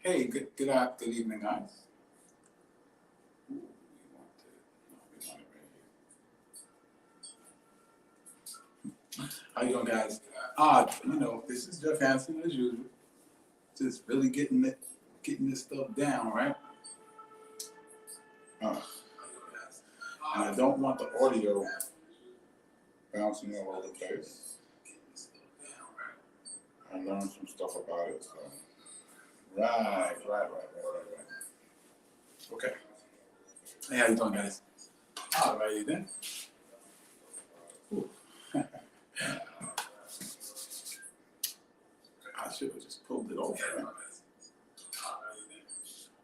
Hey, good evening, guys. Ooh, we want it right here. How you doing, guys? This is Jeff Hansen as usual. Just really getting this stuff down, right? And I don't want the audio bouncing all over the place. I learned some stuff about it, so. Right. Okay. Hey, how you doing, guys? All righty then. I should have just pulled it over. Right?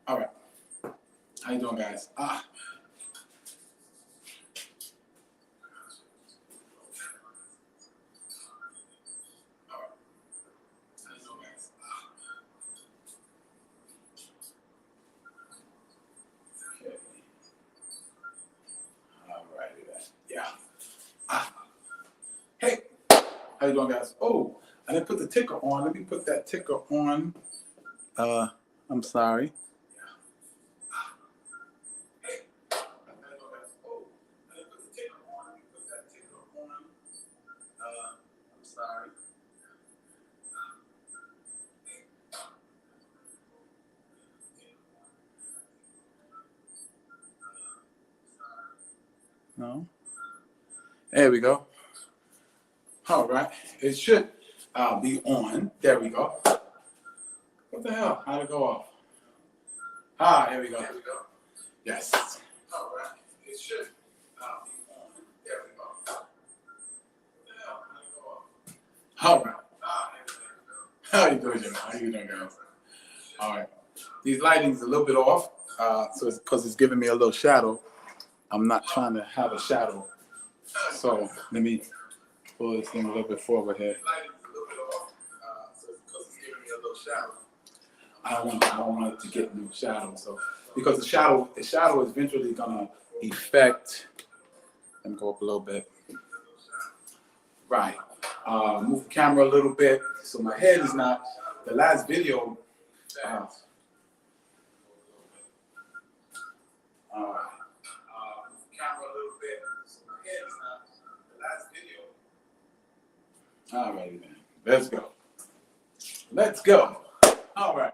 All right. How you doing, guys? Hey, how you doing, guys? Oh, I didn't put the ticker on. Let me put that ticker on. I'm sorry. Hey, how you doing, guys? Oh, I didn't put the ticker on. Let me put that ticker on. I'm sorry. No. There we go. All right. It should be on. There we go. What the hell? How'd it go off? Here we go. Yes. All right. It should be on. There we go. What the hell? How'd it go off? All right. How you doing, Jim? How you doing, guys? All right. These lighting's a little bit off, so it's because it's giving me a little shadow. I'm not trying to have a shadow. So let me pull this thing a little bit forward here. I don't want it to get no shadow. So because the shadow is eventually gonna affect. Let me go up a little bit. Right. Move the camera a little bit so my head is not. The last video. Camera a little bit so my head is not. The last video. All right, then. Let's go. All right.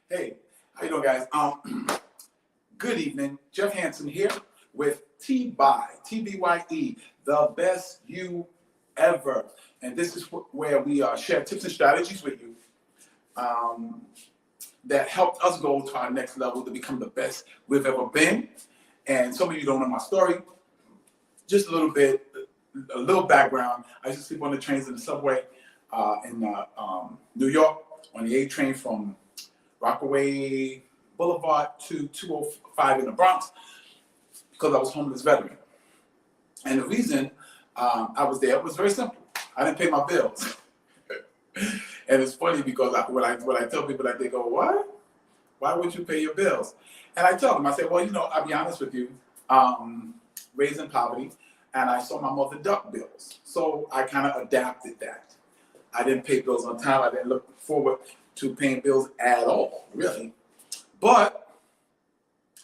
Hey, how you doing, guys? Good evening. Jeff Hansen here with TBYE, the best you ever. And this is where we share tips and strategies with you that helped us go to our next level to become the best we've ever been. And some of you don't know my story. Just a little background. I used to sleep on the trains and the subway in New York on the A train from Rockaway Boulevard to 205 in the Bronx because I was a homeless veteran. And the reason I was there was very simple. I didn't pay my bills. And it's funny because when I tell people that, they go, "What? Why would you pay your bills?" And I tell them, I say, well, I'll be honest with you, raised in poverty, and I saw my mother duck bills. So I kind of adapted that. I didn't pay bills on time. I didn't look forward to paying bills at all, really. But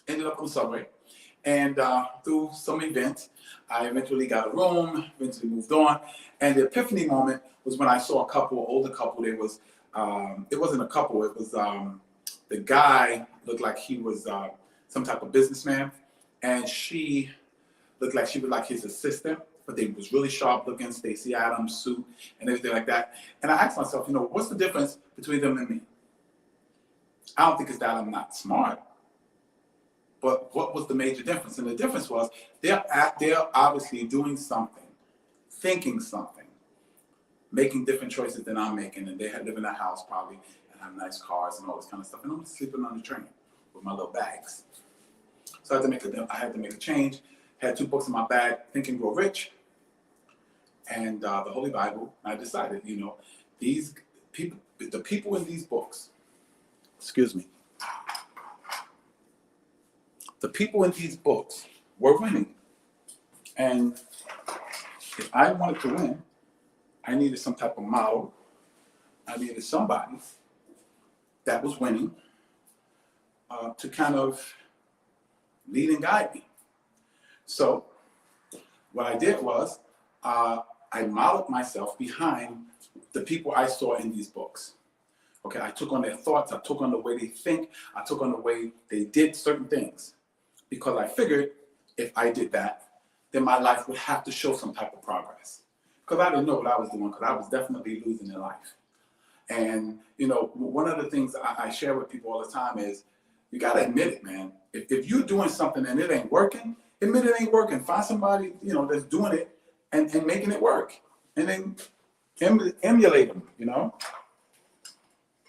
ended up on the subway. And through some events, I eventually got a room, eventually moved on. And the epiphany moment was when I saw an older couple. It wasn't a couple, it was the guy looked like he was some type of businessman, and she looked like she was like his assistant, but they was really sharp looking, Stacey Adams suit and everything like that. And I asked myself, what's the difference between them and me? I don't think it's that I'm not smart, but what was the major difference? And the difference was they're obviously doing something, thinking something, making different choices than I'm making, and they live in a house probably and have nice cars and all this kind of stuff. And I'm sleeping on the train with my little bags. So I had to make a change. Had 2 books in my bag, Think and Grow Rich, and the Holy Bible. And I decided, these people, the people in these books, the people in these books were winning. And if I wanted to win, I needed some type of model. I needed somebody that was winning to kind of lead and guide me. So what I did was I modeled myself behind the people I saw in these books. Okay, I took on their thoughts, I took on the way they think, I took on the way they did certain things. Because I figured if I did that, then my life would have to show some type of progress. Because I didn't know what I was doing, because I was definitely losing in life. And, you know, one of the things I share with people all the time is, you got to admit it, man. If you're doing something and it ain't working, admit it ain't working. Find somebody, you know, that's doing it and making it work. And then emulate them, you know?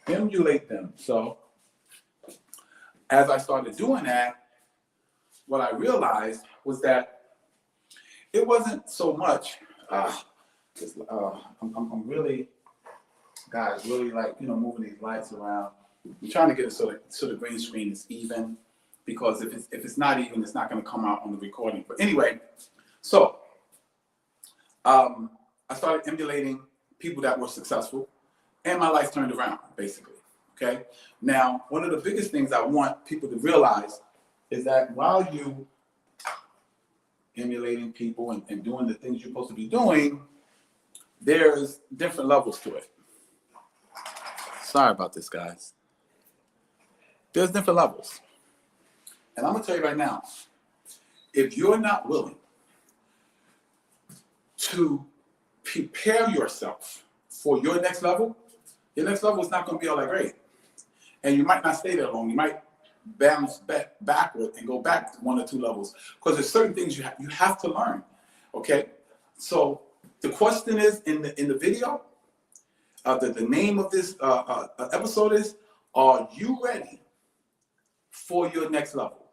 Emulate them. So as I started doing that, what I realized was that it wasn't so much, I'm really, guys, really like, you know, moving these lights around. I'm trying to get it so the green screen is even, because if it's not even, it's not going to come out on the recording. But anyway, so I started emulating people that were successful, and my life turned around, basically. Okay. Now, one of the biggest things I want people to realize is that while you emulating people and doing the things you're supposed to be doing, there's different levels to it. Sorry about this, guys. There's different levels. And I'm going to tell you right now, if you're not willing to prepare yourself for your next level is not going to be all that great. And you might not stay there long. You might bounce backward and go back 1 or 2 levels, because there's certain things you have to learn. Okay, so the question is in the video, the name of this episode is, are you ready for your next level?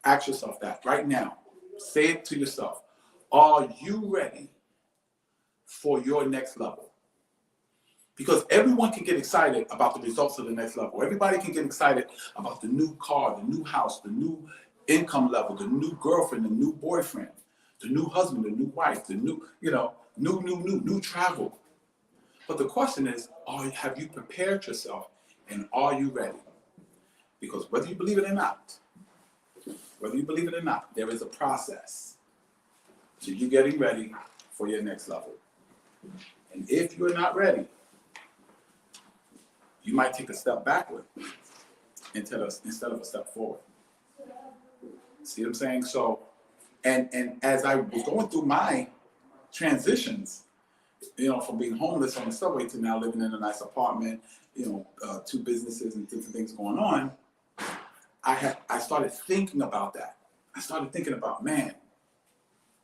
Ask yourself that right now. Say it to yourself. Are you ready for your next level? Because everyone can get excited about the results of the next level. Everybody can get excited about the new car, the new house, the new income level, the new girlfriend, the new boyfriend, the new husband, the new wife, the new, you know, new travel. But the question is, have you prepared yourself, and are you ready? Because whether you believe it or not, there is a process to you getting ready for your next level. And if you're not ready, you might take a step backward instead of a step forward. See what I'm saying? So, and as I was going through my transitions, you know, from being homeless on the subway to now living in a nice apartment, you know, 2 businesses and different things going on, I started thinking about that. I started thinking about, man,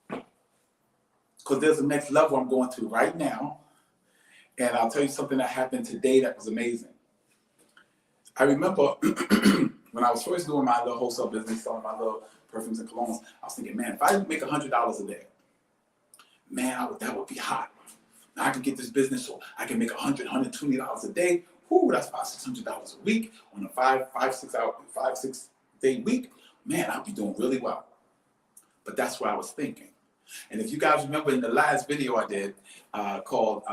because there's a next level I'm going to right now. And I'll tell you something that happened today that was amazing. I remember when I was first doing my little wholesale business, selling my little perfumes and colognes, I was thinking, man, if I make $100 a day, man, that would be hot. Now I can get this business so I can make $100, $120 a day. Whoo, that's about $600 a week on a 5-6 day week. Man, I'll be doing really well. But that's what I was thinking. And if you guys remember in the last video I did called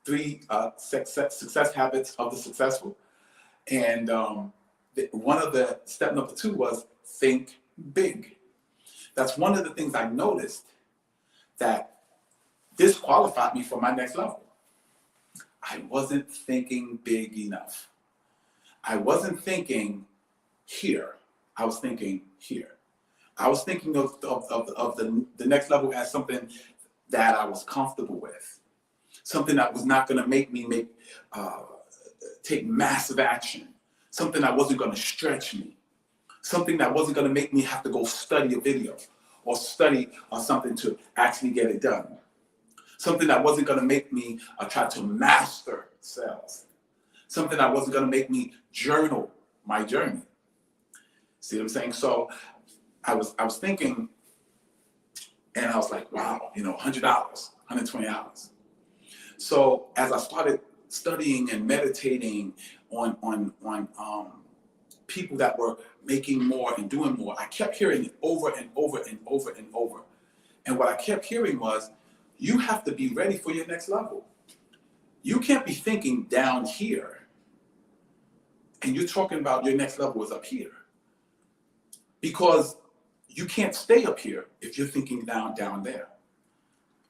3 Success Habits of the Successful, and one of the step number 2 was think big. That's one of the things I noticed that disqualified me for my next level. I wasn't thinking big enough. I wasn't thinking here. I was thinking here. I was thinking of the next level as something that I was comfortable with, something that was not going to make me take massive action, something that wasn't going to stretch me, something that wasn't going to make me have to go study a video or study something to actually get it done, something that wasn't going to make me try to master sales, something that wasn't going to make me journal my journey. See what I'm saying? So I was thinking, and I was like, wow, you know, $100, $120. So as I started studying and meditating on people that were making more and doing more, I kept hearing it over and over and over and over. And what I kept hearing was, you have to be ready for your next level. You can't be thinking down here. And you're talking about your next level is up here. Because you can't stay up here if you're thinking down there.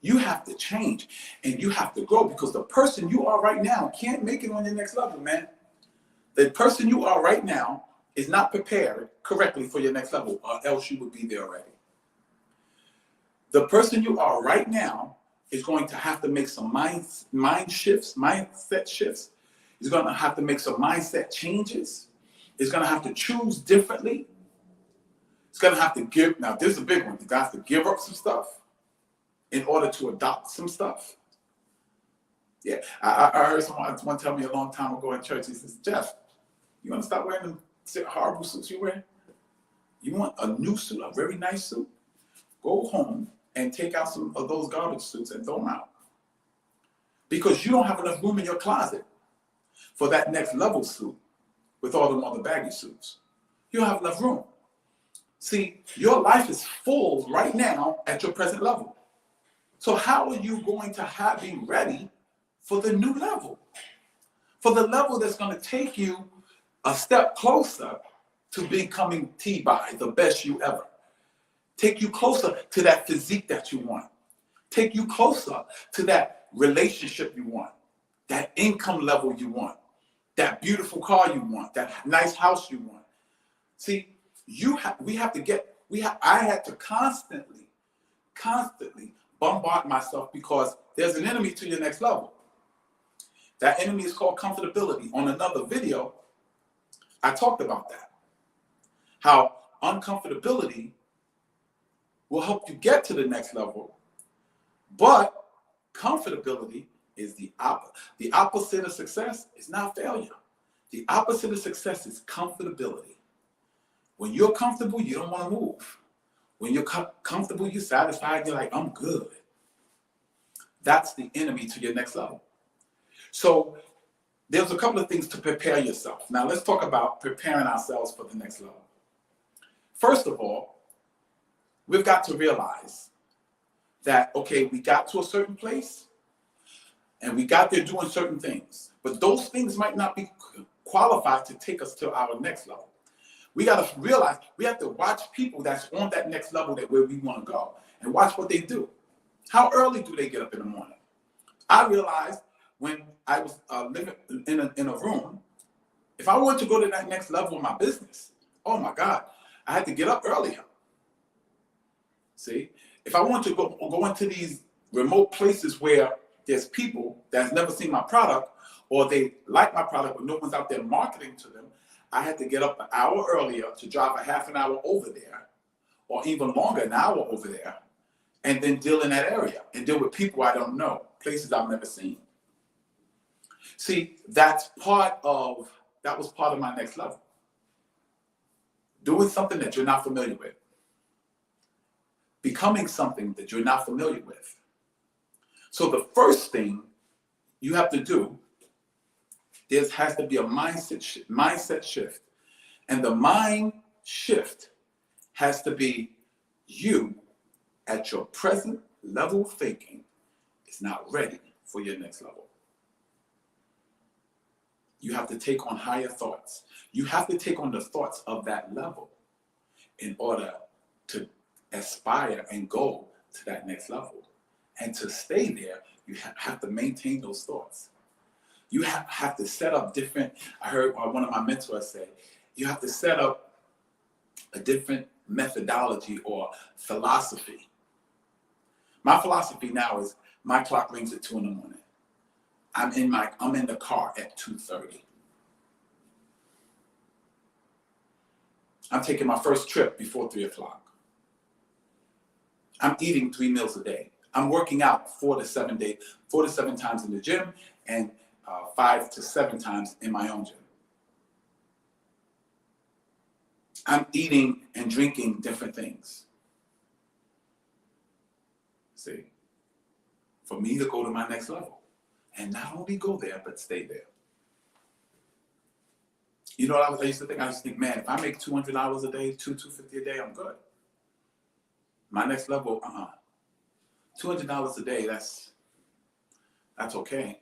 You have to change and you have to grow, because the person you are right now can't make it on your next level, man. The person you are right now is not prepared correctly for your next level, or else you would be there already. The person you are right now is going to have to make some mindset shifts. He's going to have to make some mindset changes. He's going to have to choose differently. He's going to have to give. Now, this is a big one. He's going to have to give up some stuff in order to adopt some stuff. Yeah, I heard someone tell me a long time ago in church. He says, Jeff, you want to stop wearing the horrible suits you wear? You want a new suit, a very nice suit? Go home and take out some of those garbage suits and throw them out. Because you don't have enough room in your closet for that next level suit with all them other baggy suits. You don't have enough room. See, your life is full right now at your present level. So how are you going to be ready for the new level? For the level that's going to take you a step closer to becoming TBYE, the best you ever. Take you closer to that physique that you want. Take you closer to that relationship you want, that income level you want, that beautiful car you want, that nice house you want. See, I had to constantly bombard myself, because there's an enemy to your next level. That enemy is called comfortability. On another video, I talked about that. How uncomfortability will help you get to the next level, but comfortability is the opposite. The opposite of success is not failure. The opposite of success is comfortability. When you're comfortable, you don't want to move. When you're comfortable, you're satisfied, you're like, I'm good. That's the enemy to your next level. So there's a couple of things to prepare yourself. Now let's talk about preparing ourselves for the next level. First of all, we've got to realize that, okay, we got to a certain place and we got there doing certain things, but those things might not be qualified to take us to our next level. We got to realize we have to watch people that's on that next level where we want to go, and watch what they do. How early do they get up in the morning? I realized when I was living in a room, if I wanted to go to that next level of my business, oh my God, I had to get up earlier. See, if I want to go into these remote places where there's people that's never seen my product, or they like my product but no one's out there marketing to them, I had to get up an hour earlier to drive a half an hour over there, or even longer, an hour over there, and then deal in that area and deal with people I don't know, places I've never seen. See, that was part of my next level. Doing something that you're not familiar with. Becoming something that you're not familiar with. So the first thing you have to do, there has to be a mindset shift. And the mind shift has to be you at your present level of thinking is not ready for your next level. You have to take on higher thoughts. You have to take on the thoughts of that level in order to aspire and go to that next level. And to stay there, you have to maintain those thoughts. You have to set up different, I heard one of my mentors say, you have to set up a different methodology or philosophy. My philosophy now is my clock rings at 2 a.m. I'm in the car at 2:30. I'm taking my first trip before 3 o'clock. I'm eating 3 meals a day. I'm working out 4 to 7 times in the gym, and 5 to 7 times in my own gym. I'm eating and drinking different things. See, for me to go to my next level. And not only go there, but stay there. You know what I used to think? I used to think, man, if I make $200 a day, $250 a day, I'm good. My next level, $200 a day, that's okay.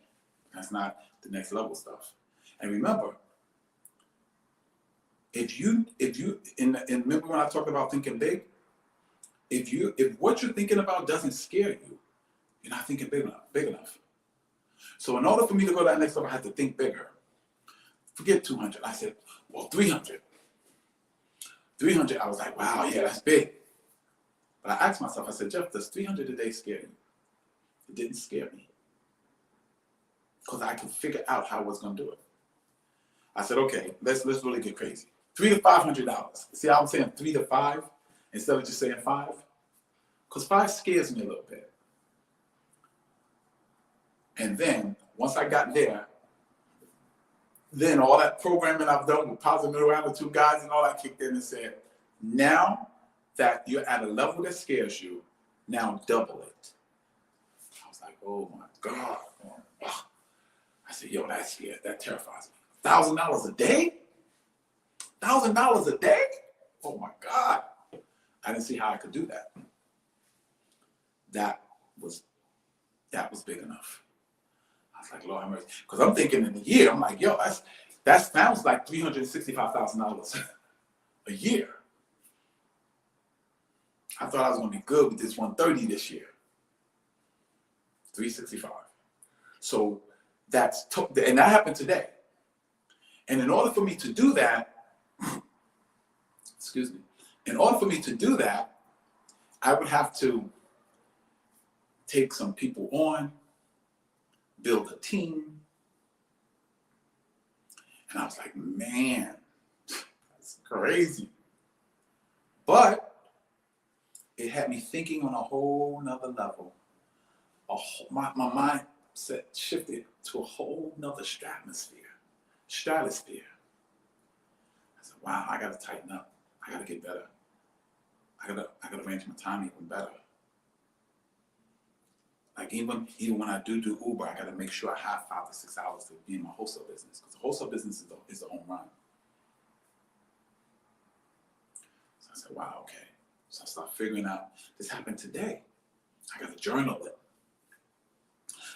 That's not the next level stuff. And remember, remember when I talked about thinking big, if what you're thinking about doesn't scare you, you're not thinking big enough. So in order for me to go to that next level, I had to think bigger. Forget 200. I said, well, 300. 300, I was like, wow, yeah, that's big. But I asked myself, I said, Jeff, does 300 a day scare you? It didn't scare me. Because I could figure out how I was going to do it. I said, okay, let's really get crazy. $300 to $500. See how I'm saying 3 to 5 instead of just saying 5? Because 5 scares me a little bit. And then once I got there, then all that programming I've done with positive neural attitude guys and all that kicked in and said, now that you're at a level that scares you, now double it. I was like, oh my God. I said, yo, that's scared. That terrifies me. $1,000 a day? $1,000 a day? Oh my God. I didn't see how I could do that. That was big enough. I was like, Lord have mercy. Because I'm thinking in a year, I'm like, yo, that sounds like $365,000 a year. I thought I was going to be good with this 130 this year. 365. So and that happened today. And in order for me to do that, excuse me, in order for me to do that, I would have to take some people on, build a team. And I was like, man, that's crazy. But it had me thinking on a whole nother level. My mindset shifted to a whole nother stratosphere. I said, wow, I gotta tighten up. I gotta get better. I gotta arrange my time even better. Like even when I do Uber, I gotta make sure I have 5 to 6 hours to be in my wholesale business, because the wholesale business is a home run. So I said, wow, okay. So I started figuring out, this happened today. I gotta journal it.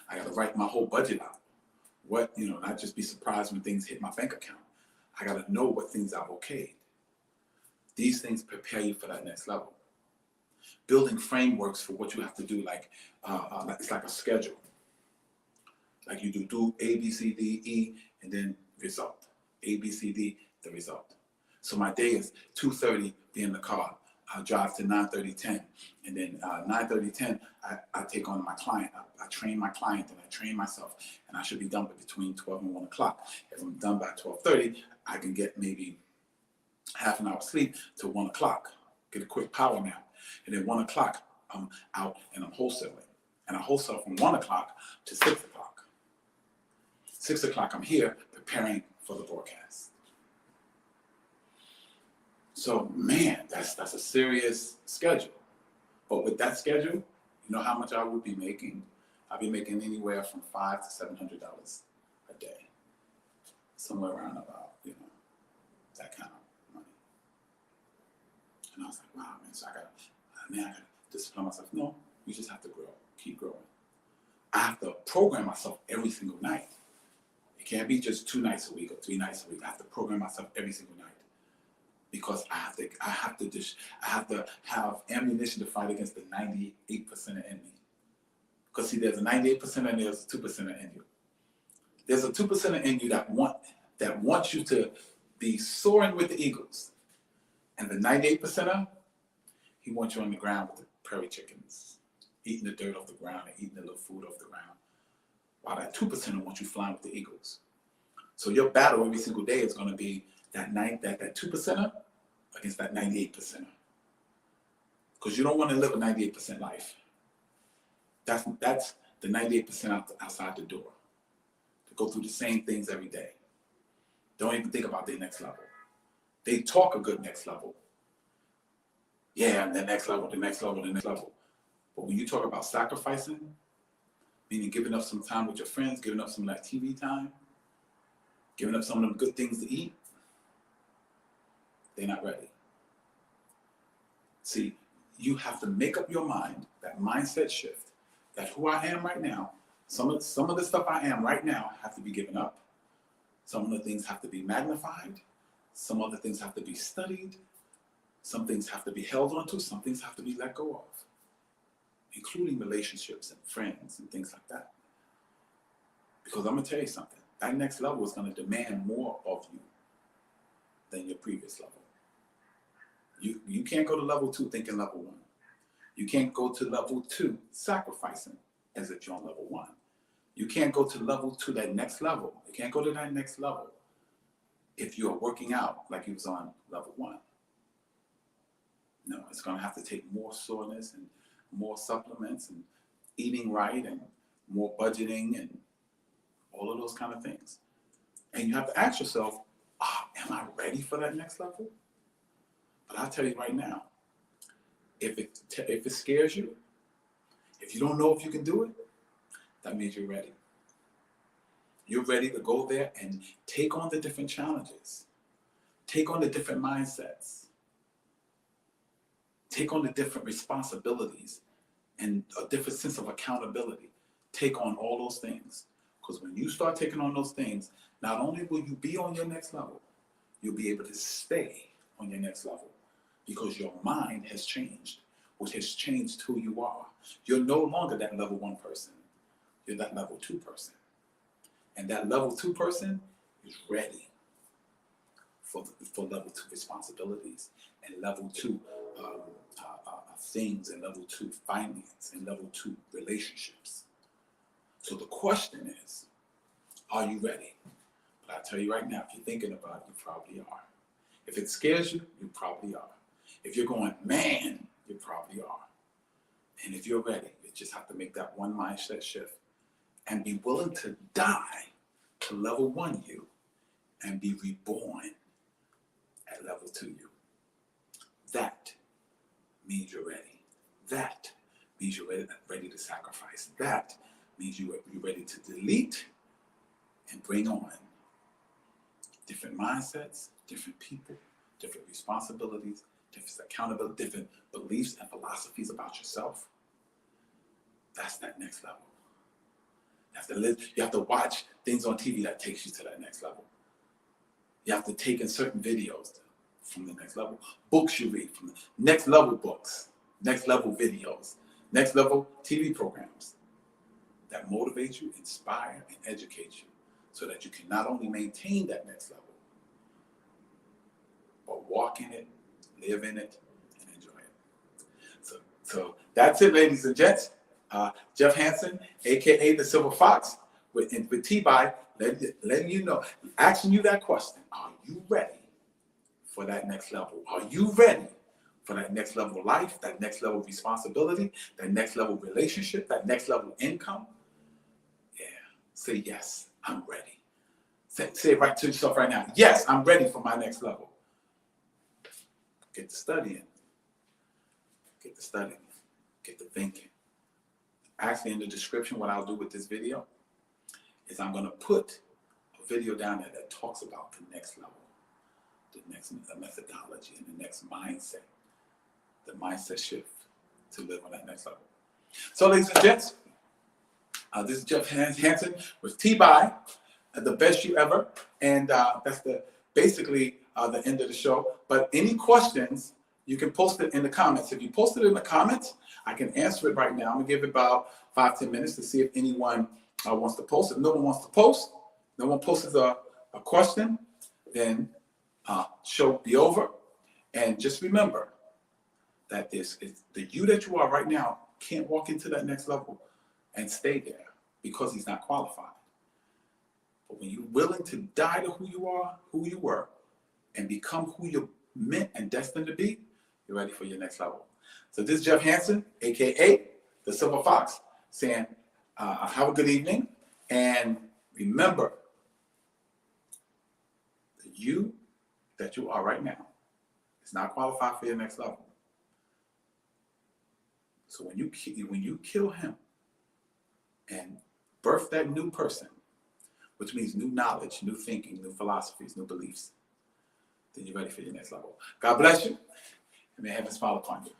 I gotta write my whole budget out. Not just be surprised when things hit my bank account. I gotta know what things I've okayed. These things prepare you for that next level. Building frameworks for what you have to do, it's like a schedule. Like you do A, B, C, D, E, and then result. A, B, C, D, the result. So my day is 2:30, be in the car. I drive to 9:30, 10. And then 9:30, 10, I take on my client. I train my client and I train myself. And I should be done between 12 and 1 o'clock. If I'm done by 12:30, I can get maybe half an hour sleep to 1 o'clock. Get a quick power nap. And then 1 o'clock, I'm out and I'm wholesaling. And I wholesale from 1 o'clock to 6 o'clock. 6 o'clock, I'm here preparing for the broadcast. So, man, that's a serious schedule. But with that schedule, you know how much I would be making? I'd be making anywhere from $500 to $700 a day. Somewhere around about, that kind of money. And I was like, wow, man, so I gotta discipline myself. No, you just have to grow, keep growing. I have to program myself every single night. It can't be just 2 nights a week or 3 nights a week. I have to program myself every single night. Because I have to have ammunition to fight against the 98% in me. Because see, there's a 98% and there's a 2% in you. There's a 2% in you that wants you to be soaring with the eagles. And the 98%er, he wants you on the ground with the prairie chickens, eating the dirt off the ground and eating the little food off the ground. While that 2%er wants you flying with the eagles. So your battle every single day is going to be that 2%er against that 98%er. Because you don't want to live a 98% life. That's the 98% outside the door. To go through the same things every day. Don't even think about their next level. They talk a good next level. Yeah, the next level, the next level, the next level. But when you talk about sacrificing, meaning giving up some time with your friends, giving up some of that TV time, giving up some of them good things to eat, they're not ready. See, you have to make up your mind, that mindset shift, that who I am right now, some of the stuff I am right now have to be given up. Some of the things have to be magnified. Some other things have to be studied. Some things have to be held onto. Some things have to be let go of, including relationships and friends and things like that. Because I'm going to tell you something. That next level is going to demand more of you than your previous level. You can't go to level 2 thinking level 1. You can't go to level 2 sacrificing as if you're on level 1. You can't go to level 2, that next level. You can't go to that next level if you're working out like you was on level 1. No, it's going to have to take more soreness and more supplements and eating right and more budgeting and all of those kind of things. And you have to ask yourself, am I ready for that next level? But I'll tell you right now, if it scares you, if you don't know if you can do it, that means you're ready. You're ready to go there and take on the different challenges, take on the different mindsets, take on the different responsibilities and a different sense of accountability. Take on all those things. Because when you start taking on those things, not only will you be on your next level, you'll be able to stay on your next level because your mind has changed, which has changed who you are. You're no longer that level 1 person. You're that level 2 person. And that level 2 person is ready for level 2 responsibilities and level 2 things and level 2 finance and level 2 relationships. So the question is, are you ready? But I tell you right now, if you're thinking about it, you probably are. If it scares you, you probably are. If you're going, man, you probably are. And if you're ready, you just have to make that one mindset shift and be willing to die to level 1 you and be reborn at level 2 you. That means you're ready. That means you're ready to sacrifice. That means you're ready to delete and bring on different mindsets, different people, different responsibilities, different accountability, different beliefs and philosophies about yourself. That's that next level. You have to watch things on TV that takes you to that next level. You have to take in certain videos from the next level. Books you read from the next level books, next level videos, next level TV programs that motivate you, inspire, and educate you so that you can not only maintain that next level, but walk in it, live in it, and enjoy it. So that's it, ladies and gents. Jeff Hansen, aka the Silver Fox, with TBYE, letting you know, asking you that question: are you ready for that next level? Are you ready for that next level of life, that next level of responsibility, that next level of relationship, that next level of income? Yeah, say yes, I'm ready. Say it right to yourself right now. Yes, I'm ready for my next level. Get to studying. Get to studying. Get to thinking. Actually, in the description, what I'll do with this video is I'm going to put a video down there that talks about the next level, the next methodology, and the next mindset, the mindset shift to live on that next level. So, ladies and gents, this is Jeff Hansen with TBYE, the best you ever, and that's basically the end of the show. But any questions, you can post it in the comments. If you post it in the comments, I can answer it right now. I'm gonna give it about 5-10 minutes to see if anyone wants to post. If no one wants to post, no one posts a question, then show be over. And just remember that the you that you are right now can't walk into that next level and stay there because he's not qualified. But when you're willing to die to who you are, who you were, and become who you're meant and destined to be, you're ready for your next level. So this is Jeff Hansen, aka the Silver Fox, saying have a good evening, and remember the you that you are right now is not qualified for your next level. So when you kill him and birth that new person, which means new knowledge, new thinking, new philosophies, new beliefs, then you're ready for your next level. God bless you, and may heaven smile upon you.